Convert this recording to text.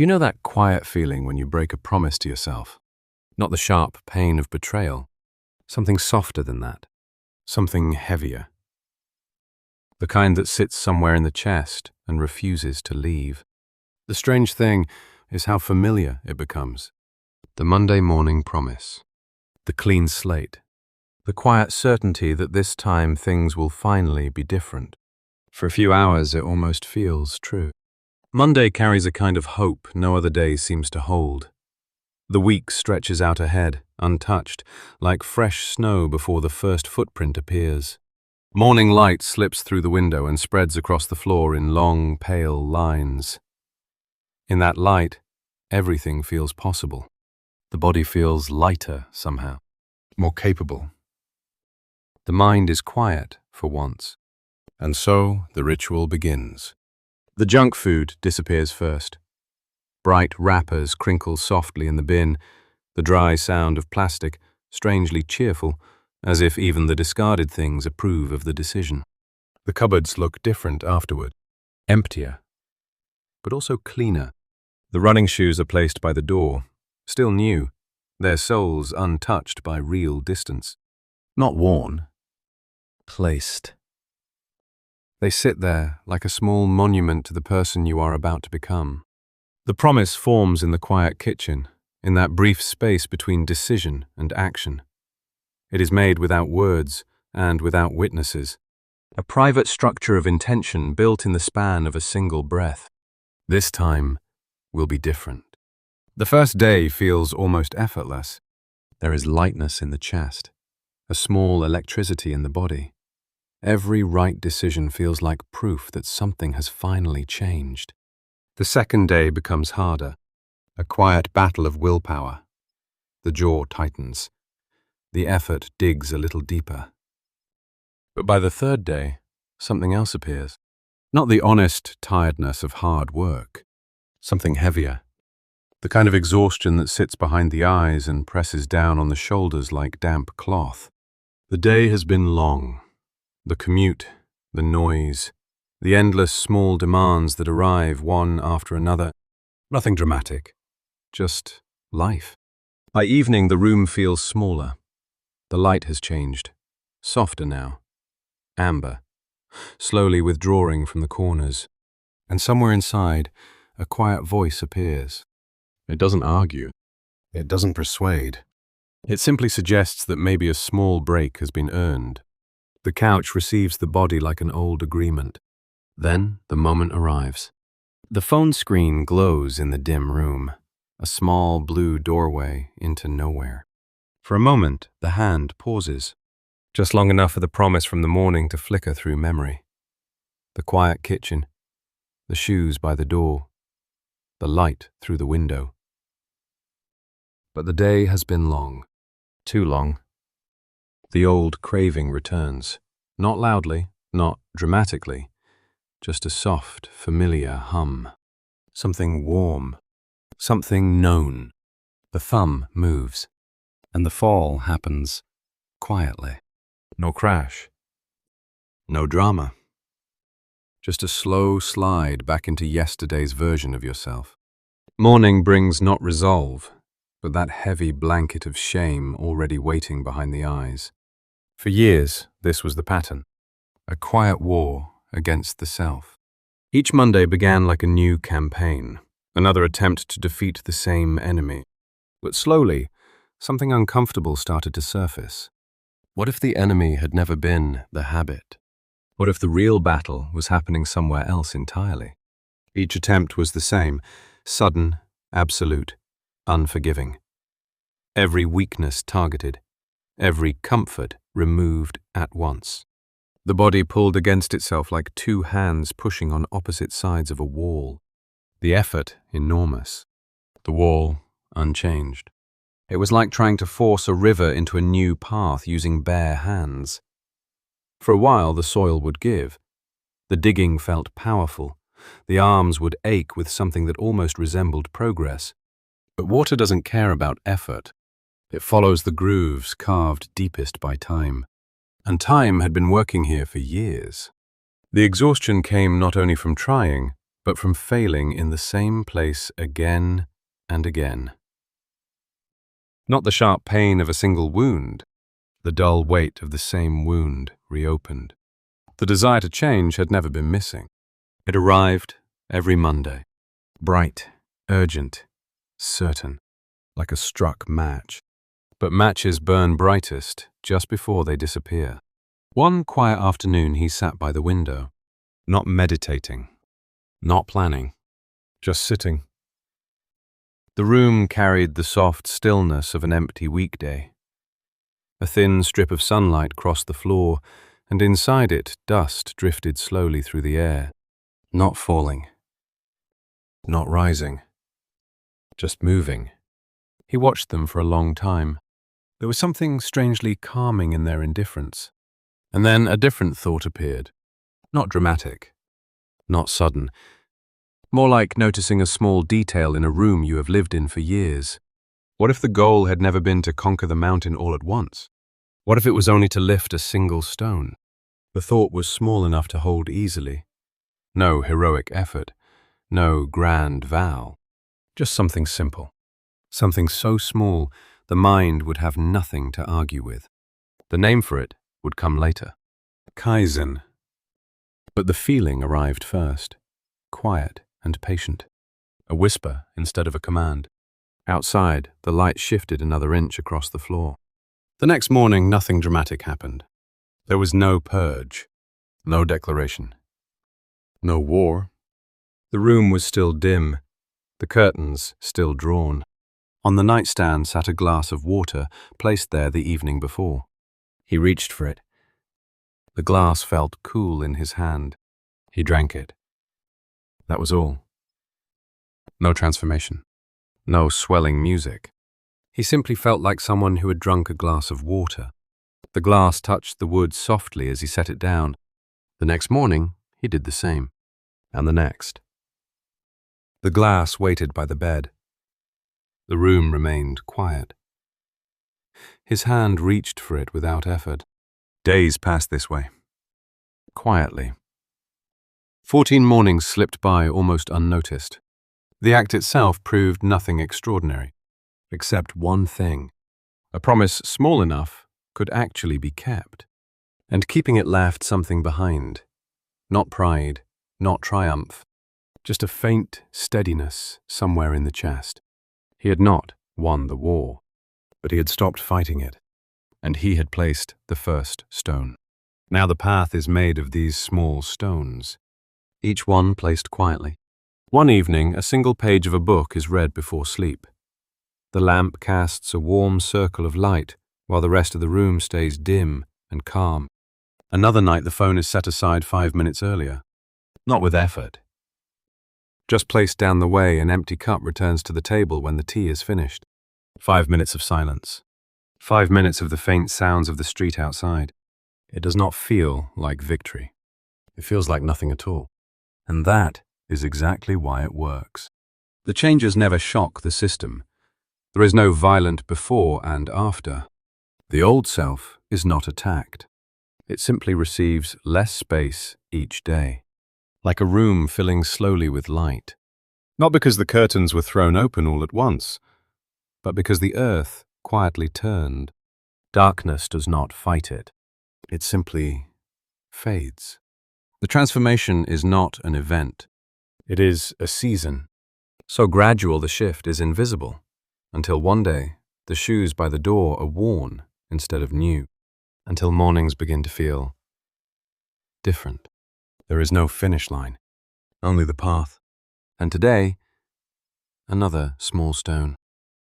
Do you know that quiet feeling when you break a promise to yourself? Not the sharp pain of betrayal. Something softer than that. Something heavier. The kind that sits somewhere in the chest and refuses to leave. The strange thing is how familiar it becomes. The Monday morning promise. The clean slate. The quiet certainty that this time things will finally be different. For a few hours it almost feels true. Monday carries a kind of hope no other day seems to hold. The week stretches out ahead, untouched, like fresh snow before the first footprint appears. Morning light slips through the window and spreads across the floor in long, pale lines. In that light, everything feels possible. The body feels lighter somehow, more capable. The mind is quiet for once. And so the ritual begins. The junk food disappears first. Bright wrappers crinkle softly in the bin, the dry sound of plastic strangely cheerful, as if even the discarded things approve of the decision. The cupboards look different afterward, emptier, but also cleaner. The running shoes are placed by the door, still new, their soles untouched by real distance. Not worn, placed. They sit there like a small monument to the person you are about to become. The promise forms in the quiet kitchen, in that brief space between decision and action. It is made without words and without witnesses, a private structure of intention built in the span of a single breath. This time will be different. The first day feels almost effortless. There is lightness in the chest, a small electricity in the body. Every right decision feels like proof that something has finally changed. The second day becomes harder, a quiet battle of willpower. The jaw tightens. The effort digs a little deeper. But by the third day, something else appears. Not the honest tiredness of hard work. Something heavier. The kind of exhaustion that sits behind the eyes and presses down on the shoulders like damp cloth. The day has been long. The commute, the noise, the endless small demands that arrive one after another. Nothing dramatic, just life. By evening, the room feels smaller. The light has changed, softer now, amber, slowly withdrawing from the corners. And somewhere inside, a quiet voice appears. It doesn't argue. It doesn't persuade. It simply suggests that maybe a small break has been earned. The couch receives the body like an old agreement. Then the moment arrives. The phone screen glows in the dim room, a small blue doorway into nowhere. For a moment, the hand pauses, just long enough for the promise from the morning to flicker through memory. The quiet kitchen, the shoes by the door, the light through the window. But the day has been long, too long. The old craving returns, not loudly, not dramatically, just a soft, familiar hum. Something warm, something known. The thumb moves, and the fall happens quietly. No crash, no drama. Just a slow slide back into yesterday's version of yourself. Morning brings not resolve, but that heavy blanket of shame already waiting behind the eyes. For years, this was the pattern. A quiet war against the self. Each Monday began like a new campaign, another attempt to defeat the same enemy. But slowly, something uncomfortable started to surface. What if the enemy had never been the habit? What if the real battle was happening somewhere else entirely? Each attempt was the same, sudden, absolute, unforgiving. Every weakness targeted, every comfort removed at once. The body pulled against itself like two hands pushing on opposite sides of a wall. The effort enormous, the wall unchanged. It was like trying to force a river into a new path using bare hands. For a while the soil would give. The digging felt powerful. The arms would ache with something that almost resembled progress. But water doesn't care about effort. It follows the grooves carved deepest by time. And time had been working here for years. The exhaustion came not only from trying, but from failing in the same place again and again. Not the sharp pain of a single wound, the dull weight of the same wound reopened. The desire to change had never been missing. It arrived every Monday, bright, urgent, certain, like a struck match. But matches burn brightest just before they disappear. One quiet afternoon he sat by the window, not meditating, not planning, just sitting. The room carried the soft stillness of an empty weekday. A thin strip of sunlight crossed the floor, and inside it dust drifted slowly through the air, not falling, not rising, just moving. He watched them for a long time. There was something strangely calming in their indifference. And then a different thought appeared. Not dramatic, not sudden. More like noticing a small detail in a room you have lived in for years. What if the goal had never been to conquer the mountain all at once? What if it was only to lift a single stone? The thought was small enough to hold easily. No heroic effort, no grand vow. Just something simple. Something so small the mind would have nothing to argue with. The name for it would come later. Kaizen. But the feeling arrived first. Quiet and patient. A whisper instead of a command. Outside, the light shifted another inch across the floor. The next morning, nothing dramatic happened. There was no purge, no declaration, no war. The room was still dim, the curtains still drawn. On the nightstand sat a glass of water placed there the evening before. He reached for it. The glass felt cool in his hand. He drank it. That was all. No transformation. No swelling music. He simply felt like someone who had drunk a glass of water. The glass touched the wood softly as he set it down. The next morning, he did the same. And the next. The glass waited by the bed. The room remained quiet. His hand reached for it without effort. Days passed this way. Quietly. 14 mornings slipped by almost unnoticed. The act itself proved nothing extraordinary, except one thing. A promise small enough could actually be kept. And keeping it left something behind. Not pride, not triumph, just a faint steadiness somewhere in the chest. He had not won the war, but he had stopped fighting it, and he had placed the first stone. Now the path is made of these small stones, each one placed quietly. One evening, a single page of a book is read before sleep. The lamp casts a warm circle of light, while the rest of the room stays dim and calm. Another night, the phone is set aside 5 minutes earlier. Not with effort. Just placed down the way, an empty cup returns to the table when the tea is finished. 5 minutes of silence. 5 minutes of the faint sounds of the street outside. It does not feel like victory. It feels like nothing at all. And that is exactly why it works. The changes never shock the system. There is no violent before and after. The old self is not attacked. It simply receives less space each day, like a room filling slowly with light. Not because the curtains were thrown open all at once, but because the earth quietly turned. Darkness does not fight it. It simply fades. The transformation is not an event. It is a season. So gradual the shift is invisible, until one day the shoes by the door are worn instead of new, until mornings begin to feel different. There is no finish line, only the path. And today, another small stone.